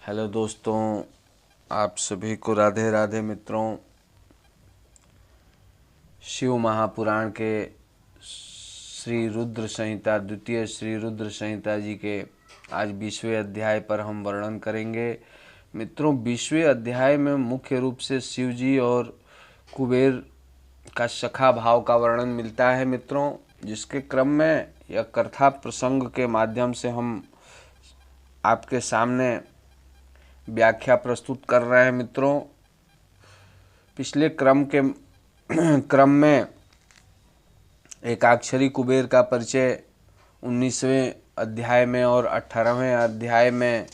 Hello दोस्तों, आप सभी को राधे राधे मित्रों। शिव महापुराण के श्री रुद्र संहिता द्वितीय श्री रुद्र संहिता जी के आज 20वें अध्याय पर हम वर्णन करेंगे। मित्रों, 20वें अध्याय में मुख्य रूप से शिव जी और कुबेर का सखा भाव का वर्णन मिलता है मित्रों, जिसके क्रम में यह कथा प्रसंग के माध्यम से हम आपके सामने व्याख्या प्रस्तुत कर रहे हैं मित्रों। पिछले क्रम में एकाक्षरी कुबेर का परिचय 19वें अध्याय में और 18वें अध्याय में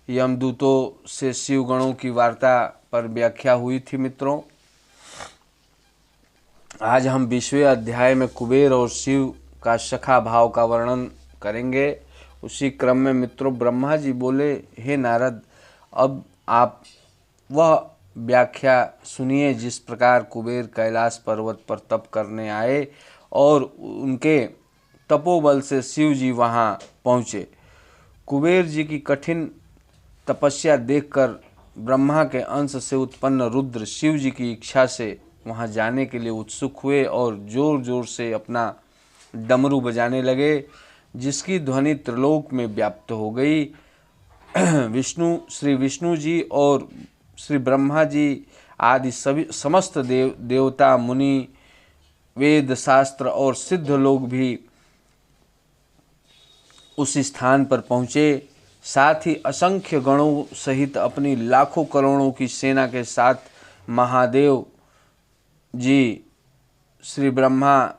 यमदूतों से शिव गणों की वार्ता पर व्याख्या हुई थी मित्रों। आज हम 20वें अध्याय में कुबेर और शिव का सखा भाव का वर्णन करेंगे। उसी क्रम में मित्रों ब्रह्मा जी बोले, हे नारद, अब आप वह व्याख्या सुनिए जिस प्रकार कुबेर कैलाश पर्वत पर तप करने आए और उनके तपोबल से शिव जी वहाँ पहुँचे। कुबेर जी की कठिन तपस्या देखकर ब्रह्मा के अंश से उत्पन्न रुद्र शिव जी की इच्छा से वहाँ जाने के लिए उत्सुक हुए और जोर जोर से अपना डमरू बजाने लगे, जिसकी ध्वनि त्रिलोक में व्याप्त हो गई। श्री विष्णु जी और श्री ब्रह्मा जी आदि सभी समस्त देवता मुनि, वेद शास्त्र और सिद्ध लोग भी उस स्थान पर पहुँचे। साथ ही असंख्य गणों सहित अपनी लाखों करोड़ों की सेना के साथ महादेव जी, श्री ब्रह्मा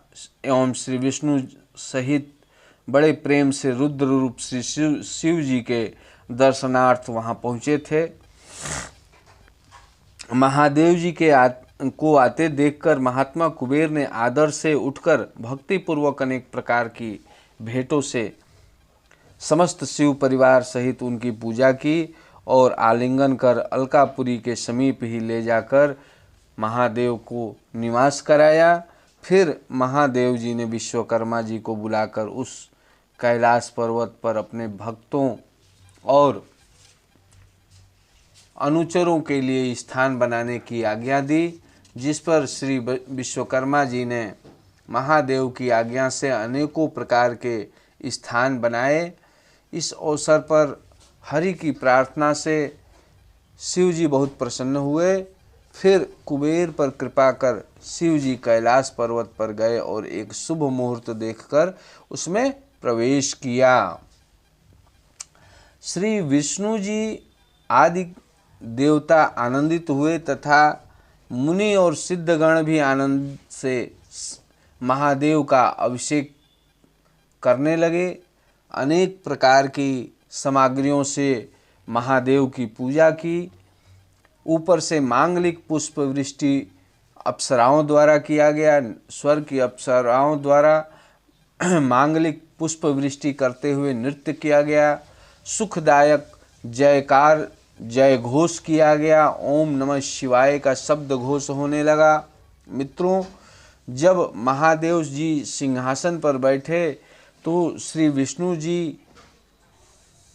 एवं श्री विष्णु सहित बड़े प्रेम से रुद्र रूप श्री शिव जी के दर्शनार्थ वहाँ पहुँचे थे। महादेव जी को आते देखकर महात्मा कुबेर ने आदर से उठकर भक्तिपूर्वक अनेक प्रकार की भेंटों से समस्त शिव परिवार सहित उनकी पूजा की और आलिंगन कर अलकापुरी के समीप ही ले जाकर महादेव को निवास कराया। फिर महादेव जी ने विश्वकर्मा जी को बुलाकर उस कैलाश पर्वत पर अपने भक्तों और अनुचरों के लिए स्थान बनाने की आज्ञा दी, जिस पर श्री विश्वकर्मा जी ने महादेव की आज्ञा से अनेकों प्रकार के स्थान बनाए। इस अवसर पर हरि की प्रार्थना से शिव जी बहुत प्रसन्न हुए। फिर कुबेर पर कृपा कर शिव जी कैलाश पर्वत पर गए और एक शुभ मुहूर्त देखकर उसमें प्रवेश किया। श्री विष्णु जी आदि देवता आनंदित हुए तथा मुनि और सिद्धगण भी आनंद से महादेव का अभिषेक करने लगे। अनेक प्रकार की सामग्रियों से महादेव की पूजा की। ऊपर से मांगलिक पुष्प वृष्टि अप्सराओं द्वारा किया गया। स्वर्ग की अप्सराओं द्वारा मांगलिक पुष्प वृष्टि करते हुए नृत्य किया गया। सुखदायक जयकार जय घोष किया गया। ओम नमः शिवाय का शब्द घोष होने लगा। मित्रों, जब महादेव जी सिंहासन पर बैठे तो श्री विष्णु जी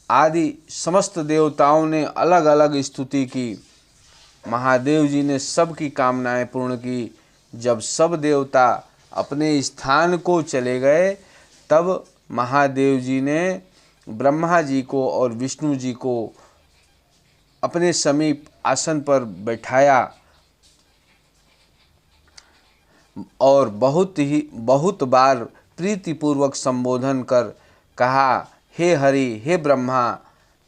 आदि समस्त देवताओं ने अलग अलग स्तुति की। महादेव जी ने सबकी कामनाएं पूर्ण की। जब सब देवता अपने स्थान को चले गए तब महादेव जी ने ब्रह्मा जी को और विष्णु जी को अपने समीप आसन पर बैठाया और बहुत बार प्रीतिपूर्वक संबोधन कर कहा, हे हरि, हे ब्रह्मा,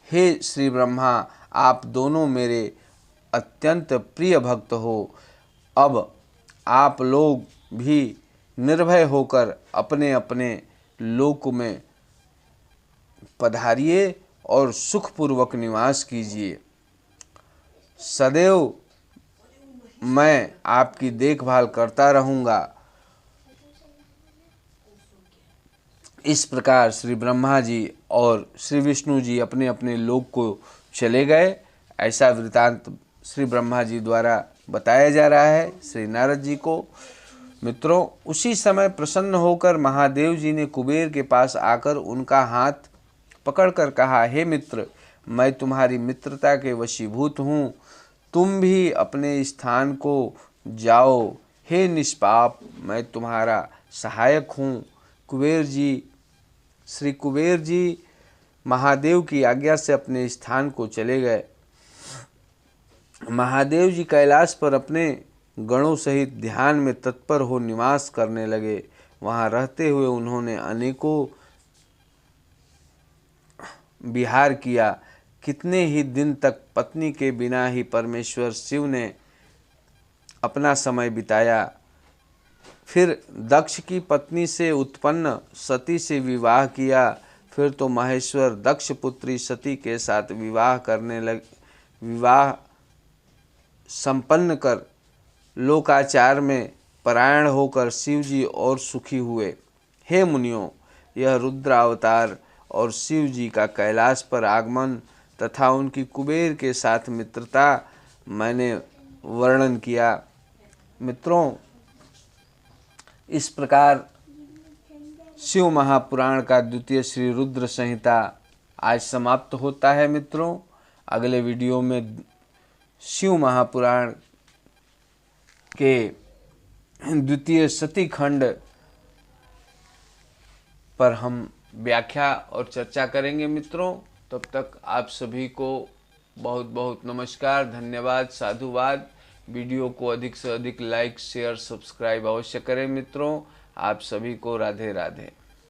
हे श्री ब्रह्मा, आप दोनों मेरे अत्यंत प्रिय भक्त हो। अब आप लोग भी निर्भय होकर अपने अपने लोक में पधारिए और सुखपूर्वक निवास कीजिए। सदैव मैं आपकी देखभाल करता रहूँगा। इस प्रकार श्री ब्रह्मा जी और श्री विष्णु जी अपने अपने लोक को चले गए। ऐसा वृतांत श्री ब्रह्मा जी द्वारा बताया जा रहा है श्री नारद जी को। मित्रों, उसी समय प्रसन्न होकर महादेव जी ने कुबेर के पास आकर उनका हाथ पकड़कर कहा, हे मित्र, मैं तुम्हारी मित्रता के वशीभूत हूँ, तुम भी अपने स्थान को जाओ। हे निष्पाप, मैं तुम्हारा सहायक हूँ। श्री कुबेर जी महादेव की आज्ञा से अपने स्थान को चले गए। महादेव जी कैलाश पर अपने गणों सहित ध्यान में तत्पर हो निवास करने लगे। वहाँ रहते हुए उन्होंने अनेकों विहार किया। कितने ही दिन तक पत्नी के बिना ही परमेश्वर शिव ने अपना समय बिताया। फिर दक्ष की पत्नी से उत्पन्न सती से विवाह किया। फिर तो महेश्वर दक्ष पुत्री सती के साथ विवाह संपन्न कर लोकाचार में परायण होकर शिव जी और सुखी हुए। हे मुनियों, यह रुद्र अवतार और शिव जी का कैलाश पर आगमन तथा उनकी कुबेर के साथ मित्रता मैंने वर्णन किया। मित्रों, इस प्रकार शिव महापुराण का द्वितीय श्री रुद्र संहिता आज समाप्त होता है। मित्रों, अगले वीडियो में शिव महापुराण के द्वितीय सती खंड पर हम व्याख्या और चर्चा करेंगे। मित्रों, तब तक आप सभी को बहुत बहुत नमस्कार, धन्यवाद, साधुवाद। वीडियो को अधिक से अधिक लाइक, शेयर, सब्सक्राइब अवश्य करें। मित्रों, आप सभी को राधे राधे।